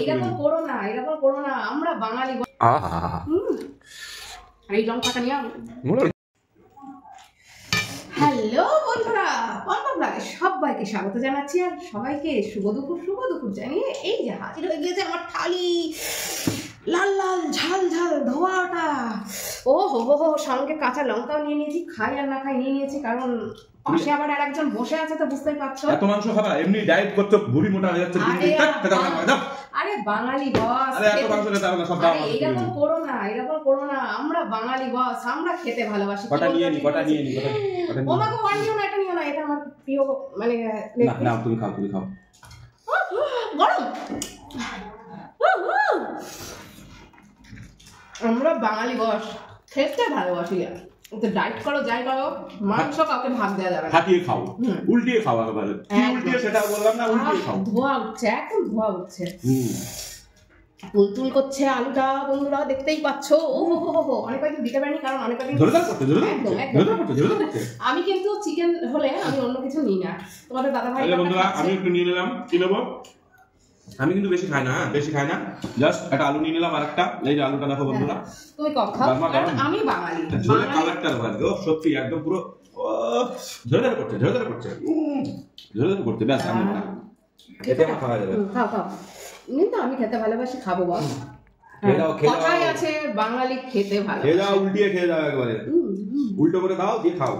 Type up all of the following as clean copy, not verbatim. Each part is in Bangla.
এরকম করো না, এরকম করো না, আমরা বাঙালি। এই লঙ্কাটা নিয়ে হ্যালো বন্ধুরা, সবাইকে স্বাগত জানাচ্ছি আর সবাইকে শুভ দুপুর জানিয়ে এই যে হাজির হয়ে গিয়েছে আমার থালি, লাল লাল ঝাল ঝাল ধোয়াটা। ও হো সঙ্গে কাঁচা লঙ্কাও নিয়ে নিয়েছি, খাই আর না খাই নিয়ে নিয়েছি, কারণ পাশে আবার আরেকজন বসে আছে তো বুঝতেই পারছো। এত মাংস খাবা, এমনি ডায়েট করছো, ভুঁড়ি মোটা হয়ে যাচ্ছে। আরে বাঙালি বস, আরে এত মাংস খেতে হবে না, সব দাও। এরকম করো না, এরকম করো না, আমরা বাঙালি বস, আমরা খেতে ভালোবাসি। কটা নিয়ে নি। ওমাকে ওয়ান নিও না, এটা নিও না, এটা আমার প্রিয়, মানে না তুমি খাও গরম। আমরা বাঙালি বস খেতে ভালোবাসি। তো ডায়েট করো যাই করো, মাংস কাউকে ভাগ দেওয়া যাবে না। হাতিয়ে খাও, উল্টিয়ে খাও, একেবারে উল্টিয়ে, সেটা বললাম না, উল্টিয়ে খাও। ধোয়া উঠছে, একদম ধোয়া উঠছে, তুলতুল করছে আলুটা বন্ধুরা, দেখতেই পাচ্ছ। ও হো অনেক কয়েকদিন দিতে পারিনি, কারণ অনেক কয়েকদিন আমি কিন্তু চিকেন হলে আমি অন্য কিছু নিই না। তোমাদের দাদা ভাই বন্ধুরা আমি একটু নিয়ে নিলাম, কি নেবো, আমি কিন্তু বেশি খাই না, জাস্ট একটা আলু নিয়ে নিলাম, আরেকটা এই যে আলুটা দেখো বন্ধুরা। তুমি কম খাও, কারণ আমি বাঙালি। ঝোলের কালারটা দেখো, সত্যি একদম পুরো ঝরঝরে করছে, ব্যাস আমটা খেতে খাওয়া যাবে। খাও কিন্তু আমি খেতে ভালোবাসি, খাবো বল। কথাই আছে বাঙালি খেতে ভালো, খেয়ে যাও, উল্টিয়ে খেয়ে যাও, একবারে উল্টো করে দাও, দিয়ে খাও।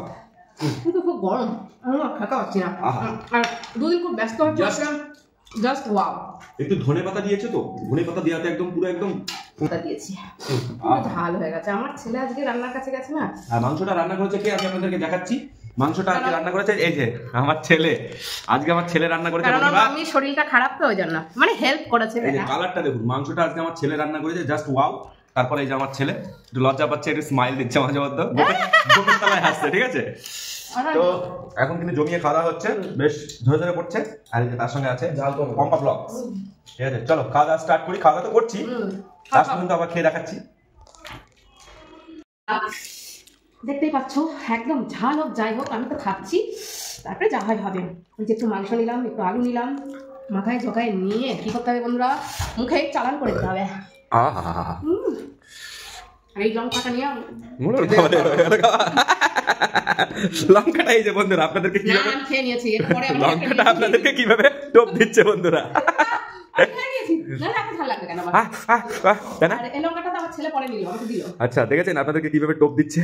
কিন্তু খুব গরম, আমি খেতে পারছি না। আর দুদিন খুব ব্যস্ত হয়ে পড়ছিলাম, জাস্ট ওয়াও। একটু ধনে পাতা দিয়েছে তো, ধনে পাতা দেওয়াতে একদম পুরো একদম দিয়েছি, ঝাল হয়ে গেছে। আমার ছেলে আজকে রান্নার কাছে গেছে না, আর মাংসটা রান্না করেছে কে, আমি আপনাদেরকে দেখাচ্ছি। মাংসটা আজকে রান্না করেছে এই যে আমার ছেলে, আজকে আমার ছেলে রান্না করেছে। আমি শরীরটা খারাপ তো ওই জন্য, মানে হেল্প করেছে। এই যে কালারটা দেখুন, মাংসটা আজকে আমার ছেলে রান্না করেছে, জাস্ট ওয়াও। তারপরে এই যে আমার ছেলে একটু লজ্জা পাচ্ছে, একটু স্মাইল দিচ্ছে মাঝে মধ্যে, বুকের তলায় হাসছে, ঠিক আছে। তো এখন কিন্তু জমিয়ে খাওয়া হচ্ছে, বেশ ঝরঝরে পড়ছে। আর এই যে তার সঙ্গে আছে পম্পা ব্লগস, ঠিক আছে। চলো খাওয়া দাওয়া স্টার্ট করি, খাওয়া দাওয়া তো করছি, লাস্ট পর্যন্ত আবার খেয়ে দেখাচ্ছি। দেখতেই পাচ্ছ একদম ঝাল হোক যাই হোক, আমি তো খাচ্ছি, তারপরে যা হয় হবে। যে একটু মাংস নিলাম, একটু আলু নিলাম, মাথায় ঝোঁকায় নিয়ে কি করতে হবে বন্ধুরা, মুখে চালান করে দিতে হবে। আর এই লঙ্কাটা নিয়ে লঙ্কাটা এই যে বন্ধুরা আপনাদেরকে কিভাবে খেয়ে নিয়েছি, এরপরে লঙ্কাটা আপনাদেরকে কিভাবে টোপ দিচ্ছে বন্ধুরা। আচ্ছা দেখেছেন আপনাদেরকে কিভাবে টোপ দিচ্ছে,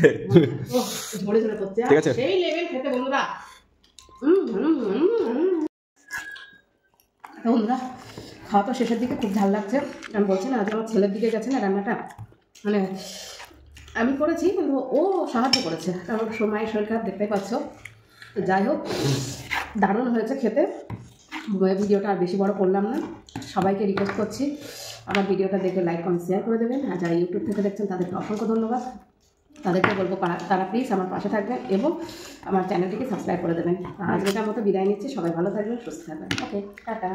ঠিক আছে। সেই লেভেল খেতে বন্ধুরা। বন্ধুরা খাওয়া তো শেষের দিকে, খুব ঝাল লাগছে। আমি বলছি না, আজ আমার ছেলের দিকে গেছে না রান্নাটা, মানে আমি করেছি কিন্তু ও সাহায্য করেছে, কারণ সময় শরীর খারাপ, দেখতেই পাচ্ছ। তো যাই হোক দারুণ হয়েছে খেতে। ভিডিওটা আর বেশি বড় করলাম না, সবাইকে রিকোয়েস্ট করছি আমার ভিডিওটা দেখে লাইক কমেন্ট শেয়ার করে দেবেন। আর যারা ইউটিউব থেকে দেখছেন তাদেরকে অসংখ্য ধন্যবাদ। তাদেরকে বলবো তারা প্লিজ আমার পাশে থাকবেন এবং আমার চ্যানেলটিকে সাবস্ক্রাইব করে দেবেন। আজকের মতো বিদায় নিচ্ছি, সবাই ভালো থাকবেন, সুস্থ থাকবেন। ওকে, টাটা।